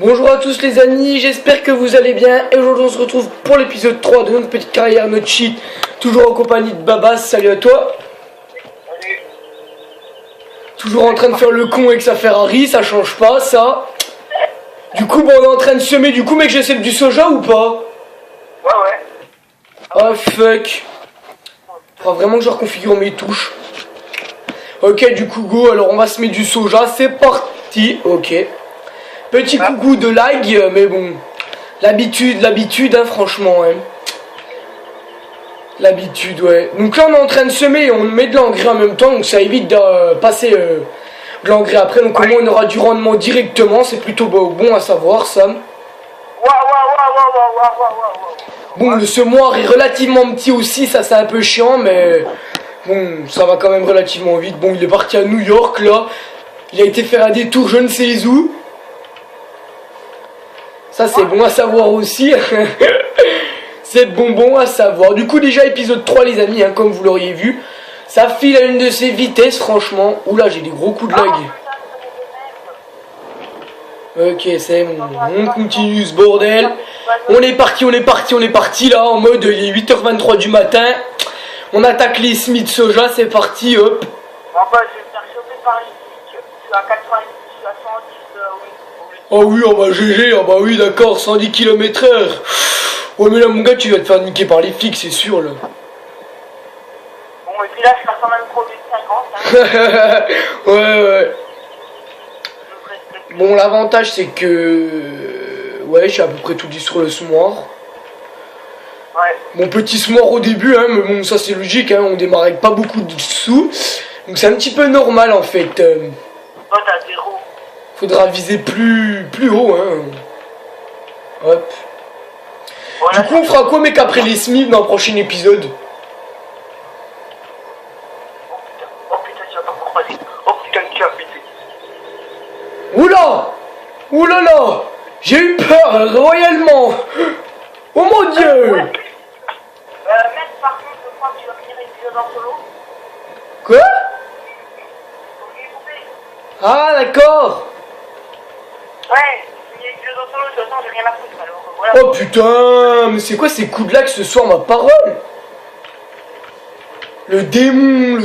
Bonjour à tous les amis, j'espère que vous allez bien. Et aujourd'hui on se retrouve pour l'épisode 3 de notre petite carrière, notre cheat. Toujours en compagnie de Babas, salut à toi. Salut. Toujours en train de faire le con avec sa Ferrari, ça change pas ça. Du coup bon, on est en train de semer, du coup mec, j'essaie du soja ou pas? Ouais. Oh fuck. Faudra vraiment que je reconfigure mes touches. Ok, du coup go, alors on va semer du soja, c'est parti. Ok. Petit coucou de lag, mais bon, l'habitude, hein, franchement, hein. L'habitude, ouais. Donc là, on est en train de semer, on met de l'engrais en même temps, donc ça évite de passer de l'engrais après. Donc au moins, on aura du rendement directement, c'est plutôt bon à savoir, ça. Bon, le semoir est relativement petit aussi, ça c'est un peu chiant, mais bon, ça va quand même relativement vite. Bon, il est parti à New York, là. Il a été faire un détour je ne sais où. Ça c'est bon à savoir aussi. C'est bon à savoir. Du coup déjà épisode 3 les amis, hein, comme vous l'auriez vu. Ça file à une de ses vitesses franchement. Oula, j'ai des gros coups de lag. Ok, c'est bon. On continue ce bordel. On est parti là en mode il est 8h23 du matin. On attaque les Smith soja, c'est parti, hop. Bon bah je vais me faire choper par les flics. Je suis à 90, je suis à 110, oui. Oh oui, oh bah GG, oh bah oui d'accord, 110 km/h. Ouais mais là mon gars tu vas te faire niquer par les flics, c'est sûr là. Bon et puis là je suis quand même produit de 50. Hein. Ouais. Bon l'avantage c'est que... Ouais, j'ai à peu près tout dit sur le semoir. Ouais. Mon petit semoir au début, hein, mais bon ça c'est logique, hein, on démarre avec pas beaucoup de sous. Donc c'est un petit peu normal en fait. Toi t'as zéro. Faudra viser plus haut, hein. Hop. Voilà, Du coup, on fera quoi, mec, après les Smiths dans le prochain épisode? Oh putain, tu vas pas me croiser. Oh putain, tu as pété. Oula là. J'ai eu peur, royalement. Oh mon dieu. Mec, par contre, je crois que tu vas finir l'épisode en solo. Quoi? Faut que je couper. Ah, d'accord. Ouais, je finis l'épisode en solo, de toute façon, j'ai rien à foutre, alors voilà. Oh putain, mais c'est quoi ces coups de lag ce soir, ma parole? Le démon. Bon,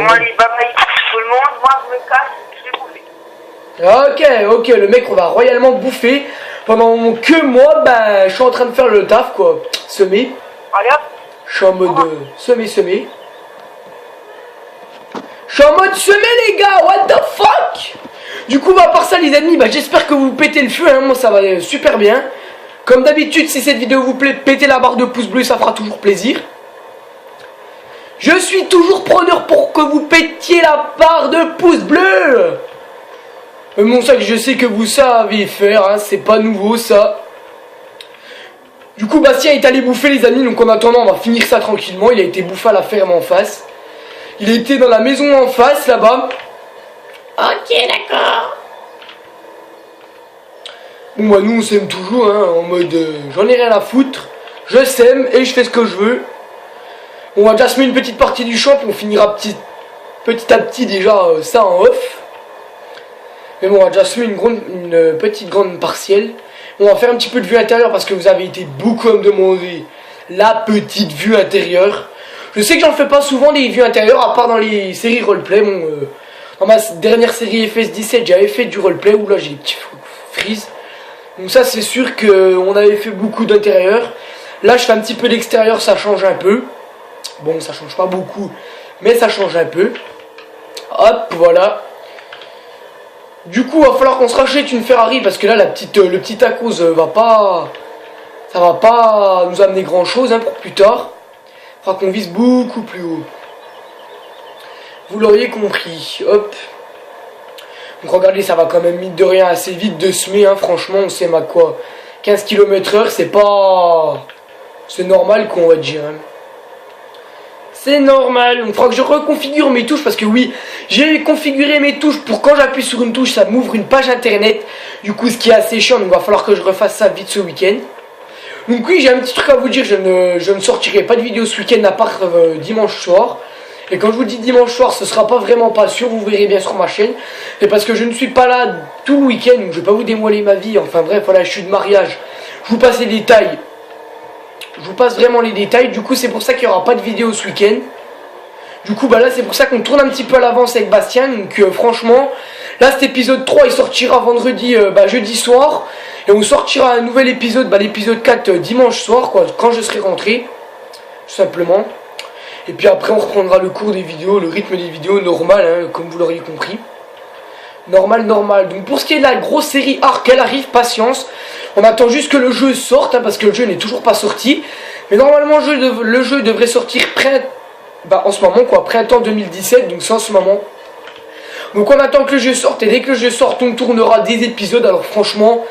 allez, bye bye tout le monde, moi je me casse, je vais bouffer. Ok, le mec, on va royalement bouffer. Pendant que moi, je suis en train de faire le taf, quoi. Semer. Allez hop. Je suis en mode semer. Je suis en mode semer, les gars, what the fuck? Du coup, à part ça, les amis, j'espère que vous pétez le feu, hein. Moi, ça va super bien. Comme d'habitude, si cette vidéo vous plaît, pétez la barre de pouce bleu, ça fera toujours plaisir. Je suis toujours preneur pour que vous pétiez la barre de pouce bleu. Bon, ça que je sais que vous savez faire, hein, c'est pas nouveau, ça. Du coup, Bastien est allé bouffer, les amis, donc en attendant, on va finir ça tranquillement. Il a été bouffé à la ferme en face. Il était dans la maison en face, là-bas. Ok, d'accord. Bon, nous, on sème toujours, hein, en mode j'en ai rien à foutre. Je sème et je fais ce que je veux. On va déjà semer une petite partie du champ, puis on finira petit à petit déjà ça en off. Mais bon, on va déjà semer une petite grande partielle. On va faire un petit peu de vue intérieure parce que vous avez été beaucoup à me demander la petite vue intérieure. Je sais que j'en fais pas souvent des vues intérieures, à part dans les séries roleplay. Bon, dans ma dernière série FS17, j'avais fait du roleplay où là j'ai des petits frises. Donc ça, c'est sûr qu'on avait fait beaucoup d'intérieur. Là, je fais un petit peu d'extérieur, ça change un peu. Bon, ça change pas beaucoup, mais ça change un peu. Hop, voilà. Du coup, il va falloir qu'on se rachète une Ferrari parce que là, le petit tacos ça va pas nous amener grand chose, hein, pour plus tard. Il faudra qu'on vise beaucoup plus haut. Vous l'auriez compris. Hop. Donc regardez, ça va quand même mine de rien assez vite de semer, hein. Franchement, on sème à quoi 15 km/h, c'est pas... C'est normal qu'on va dire, hein. C'est normal, il faudra que je reconfigure mes touches parce que oui, j'ai configuré mes touches pour quand j'appuie sur une touche, ça m'ouvre une page internet. Du coup, ce qui est assez chiant, donc il va falloir que je refasse ça vite ce week-end. Donc oui, j'ai un petit truc à vous dire, je ne sortirai pas de vidéo ce week-end à part dimanche soir. Et quand je vous dis dimanche soir, ce sera pas vraiment pas sûr, vous verrez bien sur ma chaîne. Et parce que je ne suis pas là tout le week-end, donc je vais pas vous dévoiler ma vie. Enfin bref, voilà, je suis de mariage. Je vous passe les détails. Je vous passe vraiment les détails. Du coup, c'est pour ça qu'il n'y aura pas de vidéo ce week-end. Du coup, bah là, c'est pour ça qu'on tourne un petit peu à l'avance avec Bastien. Donc franchement, là, cet épisode 3, il sortira vendredi, jeudi soir. Et on sortira un nouvel épisode, l'épisode 4, dimanche soir, quoi, quand je serai rentré. Tout simplement. Et puis après, on reprendra le cours des vidéos, le rythme des vidéos normal, hein, comme vous l'auriez compris. Normal. Donc pour ce qui est de la grosse série Ark, elle arrive, patience. On attend juste que le jeu sorte, hein, parce que le jeu n'est toujours pas sorti. Mais normalement, le jeu devrait sortir en ce moment, quoi, printemps 2017, donc c'est en ce moment. Donc on attend que le jeu sorte, et dès que le jeu sorte, on tournera des épisodes. Alors franchement,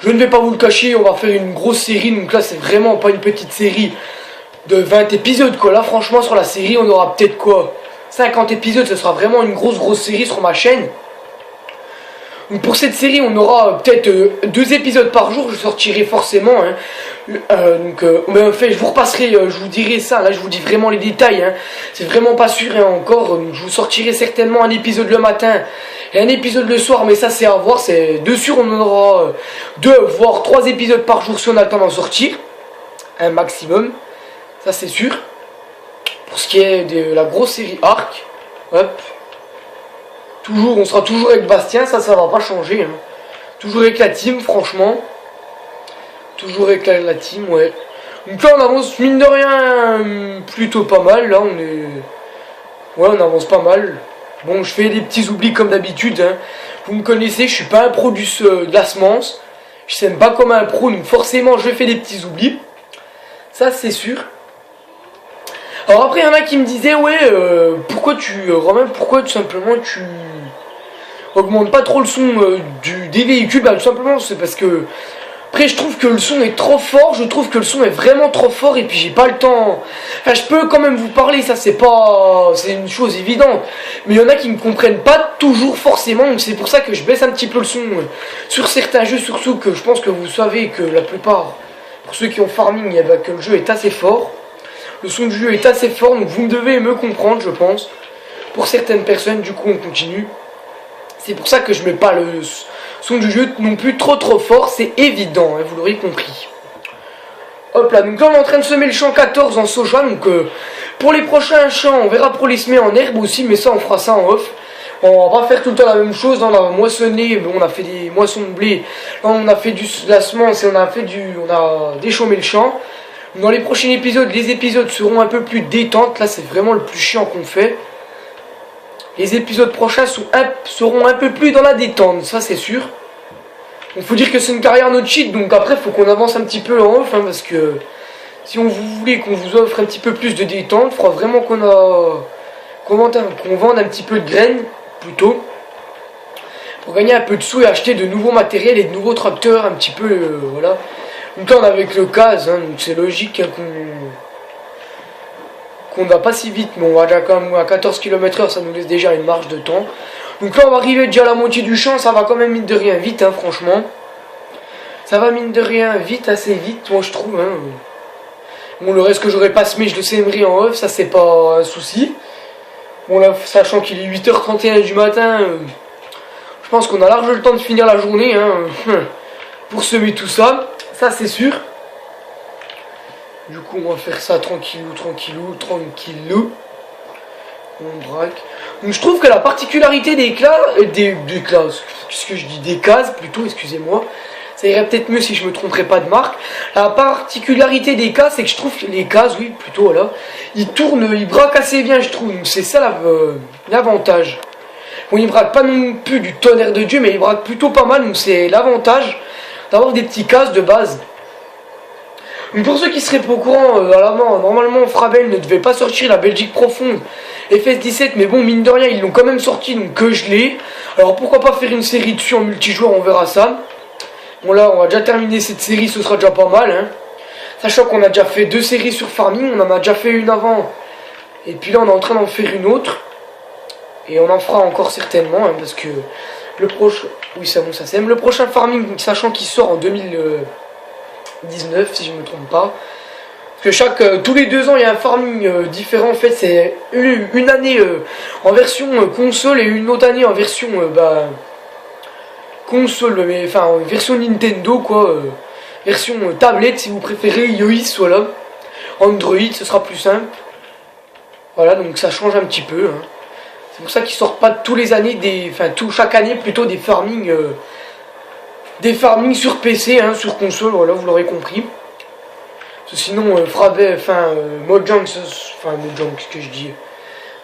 je ne vais pas vous le cacher, on va faire une grosse série. Donc là, c'est vraiment pas une petite série de 20 épisodes, quoi. Là, franchement, sur la série, on aura peut-être, quoi, 50 épisodes. Ce sera vraiment une grosse série sur ma chaîne. Donc pour cette série, on aura peut-être 2 épisodes par jour. Je sortirai forcément, hein. Mais en fait, je vous repasserai, je vous dirai ça. Là, je vous dis vraiment les détails, hein. C'est vraiment pas sûr, hein, encore. Donc, je vous sortirai certainement un épisode le matin et un épisode le soir. Mais ça, c'est à voir. C'est de sûr, on aura 2 voire 3 épisodes par jour si on a le temps d'en sortir. Un maximum. Ça, c'est sûr. Pour ce qui est de la grosse série Ark, hop. On sera toujours avec Bastien, ça va pas changer, hein. Toujours avec la team, franchement. Toujours avec la team, ouais. Donc là, on avance, mine de rien, plutôt pas mal. Là, on avance pas mal. Bon, je fais des petits oublis comme d'habitude, hein. Vous me connaissez, je suis pas un pro de la semence. Je sème pas comme un pro, donc forcément, je fais des petits oublis. Ça, c'est sûr. Alors après, il y en a qui me disaient, ouais, pourquoi tout simplement tu augmentes pas trop le son des véhicules. Bah tout simplement, c'est parce que après, je trouve que le son est trop fort. Je trouve que le son est vraiment trop fort, et puis j'ai pas le temps. Enfin, je peux quand même vous parler, ça c'est une chose évidente. Mais il y en a qui ne comprennent pas toujours forcément, donc c'est pour ça que je baisse un petit peu le son sur certains jeux, surtout que je pense que vous savez que la plupart, pour ceux qui ont farming, que le jeu est assez fort. Le son du jeu est assez fort, donc vous devez me comprendre, je pense. Pour certaines personnes, du coup, on continue. C'est pour ça que je mets pas le son du jeu non plus trop fort, c'est évident, hein, vous l'aurez compris. Hop là, donc là on est en train de semer le champ 14 en soja, donc pour les prochains champs, on verra pour les semer en herbe aussi, mais ça on fera ça en off. On va pas faire tout le temps la même chose. Là, on a moissonné, on a fait des moissons de blé, là on a fait de la semence et on a déchaumé le champ. Dans les prochains épisodes, les épisodes seront un peu plus détente. Là, c'est vraiment le plus chiant qu'on fait. Les épisodes prochains seront un peu plus dans la détente, ça c'est sûr. Il faut dire que c'est une carrière no cheat, donc après, il faut qu'on avance un petit peu en off, hein, parce que si on voulait qu'on vous offre un petit peu plus de détente, il faudra vraiment qu'on vende un petit peu de graines, plutôt, pour gagner un peu de sous et acheter de nouveaux matériels et de nouveaux tracteurs, un petit peu, voilà. Donc là on est avec le CAS, hein, donc c'est logique, hein, qu'on ne va pas si vite, mais on va déjà quand même à 14 km/h, ça nous laisse déjà une marge de temps. Donc là on va arriver déjà à la moitié du champ, ça va quand même mine de rien vite, hein, franchement. Ça va mine de rien vite, assez vite, moi je trouve. Hein. Bon, le reste que j'aurais pas semé, je le sèmerai en off, ça c'est pas un souci. Bon là, sachant qu'il est 8h31 du matin, je pense qu'on a large le temps de finir la journée, hein, pour semer tout ça. Ça c'est sûr. Du coup on va faire ça tranquillou. On braque. Donc je trouve que la particularité des cases, qu'est-ce que je dis, des cases plutôt, excusez-moi. Ça irait peut-être mieux si je me tromperais pas de marque. La particularité des cases, c'est que je trouve que les cases, oui plutôt voilà, ils braquent assez bien, je trouve. Donc c'est ça l'avantage. Bon, ils braquent pas non plus du tonnerre de Dieu, mais ils braquent plutôt pas mal. Donc c'est l'avantage d'avoir des petits cases de base. Donc pour ceux qui seraient pas au courant, normalement Frabel ne devait pas sortir la Belgique profonde FS17, mais bon, mine de rien ils l'ont quand même sorti, donc que je l'ai. Alors pourquoi pas faire une série dessus en multijoueur, on verra ça. Bon là on va déjà terminer cette série, ce sera déjà pas mal, hein. Sachant qu'on a déjà fait 2 séries sur farming, on en a déjà fait une avant, et puis là on est en train d'en faire une autre, et on en fera encore certainement, hein, parce que le prochain, oui c'est bon, ça c'est même le prochain farming, sachant qu'il sort en 2019 si je ne me trompe pas. Parce que tous les 2 ans il y a un farming différent. En fait c'est une année en version console et une autre année en version console, mais enfin version Nintendo quoi, version tablette si vous préférez, iOS voilà, Android ce sera plus simple. Voilà, donc ça change un petit peu. Hein. C'est pour ça qu'ils sortent pas tous les années chaque année plutôt des farming sur PC, hein, sur console, voilà, vous l'aurez compris. Parce que sinon, Mojang, qu'est-ce que je dis,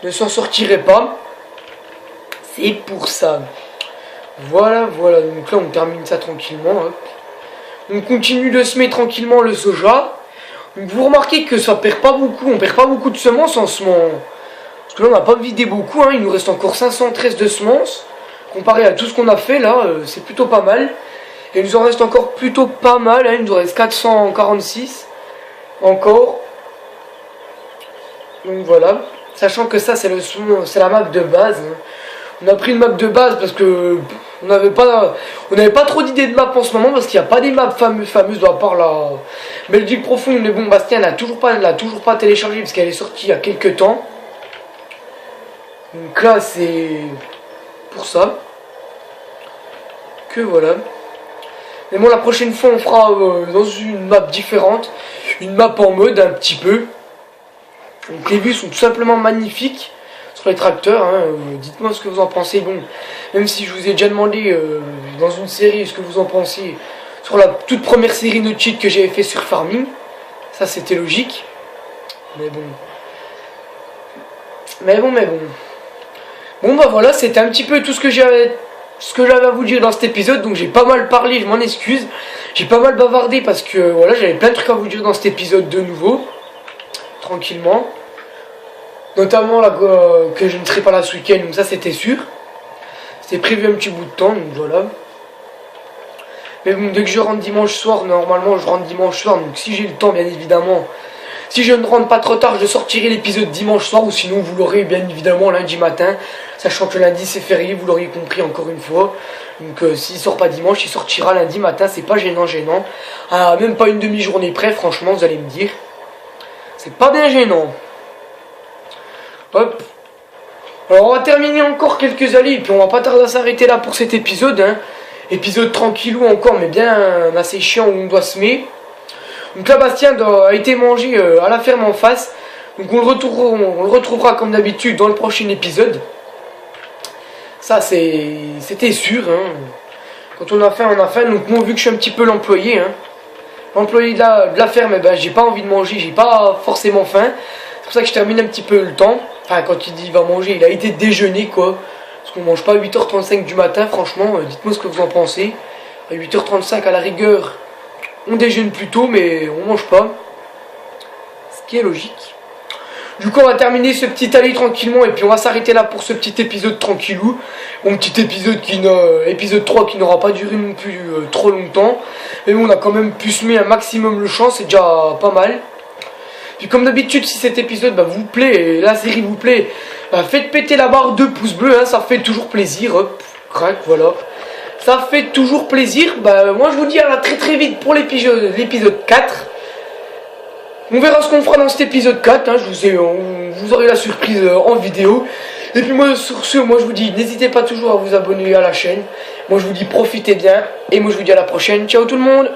ne s'en sortirait pas. C'est pour ça. Voilà, donc là on termine ça tranquillement. Hein. On continue de semer tranquillement le soja. Donc vous remarquez que ça perd pas beaucoup, on perd pas beaucoup de semences en ce moment. Parce que là on n'a pas vidé beaucoup, hein. Il nous reste encore 513 de semences. Comparé à tout ce qu'on a fait là, c'est plutôt pas mal. Et il nous en reste encore plutôt pas mal, hein. Il nous en reste 446 encore. Donc voilà, sachant que ça c'est la map de base. Hein. On a pris une map de base parce que on n'avait pas trop d'idées de map en ce moment parce qu'il n'y a pas des maps fameuses à part la Belgique profonde. Mais bon, Bastien l'a toujours pas téléchargé parce qu'elle est sortie il y a quelques temps. Donc là c'est pour ça que voilà. Mais bon, la prochaine fois on fera dans une map différente, une map en mode un petit peu. Donc les vues sont tout simplement magnifiques sur les tracteurs, hein. Dites-moi ce que vous en pensez. Bon, même si je vous ai déjà demandé dans une série ce que vous en pensez sur la toute première série no cheat que j'avais fait sur farming, ça c'était logique. Mais bon. Bon bah voilà, c'était un petit peu tout ce que j'avais à vous dire dans cet épisode. Donc j'ai pas mal parlé, je m'en excuse. J'ai pas mal bavardé parce que voilà, j'avais plein de trucs à vous dire dans cet épisode de nouveau. Tranquillement. Notamment là, que je ne serai pas là ce week-end, donc ça c'était sûr. C'était prévu un petit bout de temps, donc voilà. Mais bon, dès que je rentre dimanche soir, normalement je rentre dimanche soir, donc si j'ai le temps bien évidemment. Si je ne rentre pas trop tard, je sortirai l'épisode dimanche soir, ou sinon vous l'aurez bien évidemment lundi matin. Sachant que lundi c'est férié, vous l'auriez compris encore une fois. Donc s'il sort pas dimanche, il sortira lundi matin, c'est pas gênant. Ah, même pas une demi-journée près, franchement, vous allez me dire. C'est pas bien gênant. Hop. Alors on va terminer encore quelques allées, et puis on va pas tarder à s'arrêter là pour cet épisode. Hein. Épisode tranquillou encore, mais bien assez chiant où on doit semer. Donc là Bastien a été mangé à la ferme en face. Donc on le retrouvera comme d'habitude dans le prochain épisode. Ça c'était sûr. Hein. Quand on a faim, on a faim. Donc moi vu que je suis un petit peu l'employé, hein, l'employé de la ferme, j'ai pas envie de manger, j'ai pas forcément faim. C'est pour ça que je termine un petit peu le temps. Enfin quand il dit il va manger, il a été déjeuner quoi. Parce qu'on mange pas à 8h35 du matin, franchement, dites-moi ce que vous en pensez. À 8h35 à la rigueur, on déjeune plus tôt, mais on mange pas. Ce qui est logique. Du coup, on va terminer ce petit aller tranquillement, et puis on va s'arrêter là pour ce petit épisode tranquillou. Mon petit épisode épisode 3 qui n'aura pas duré non plus trop longtemps. Mais bon, on a quand même pu semer un maximum le champ, c'est déjà pas mal. Puis comme d'habitude, si cet épisode vous plaît, et la série vous plaît, faites péter la barre de pouces bleus, hein, ça fait toujours plaisir. Hop, crac, voilà. Ça fait toujours plaisir. Moi je vous dis à la très vite pour l'épisode 4. On verra ce qu'on fera dans cet épisode 4. Hein, vous aurez la surprise en vidéo. Et puis moi sur ce, moi je vous dis, n'hésitez pas toujours à vous abonner à la chaîne. Moi je vous dis profitez bien. Et moi je vous dis à la prochaine. Ciao tout le monde.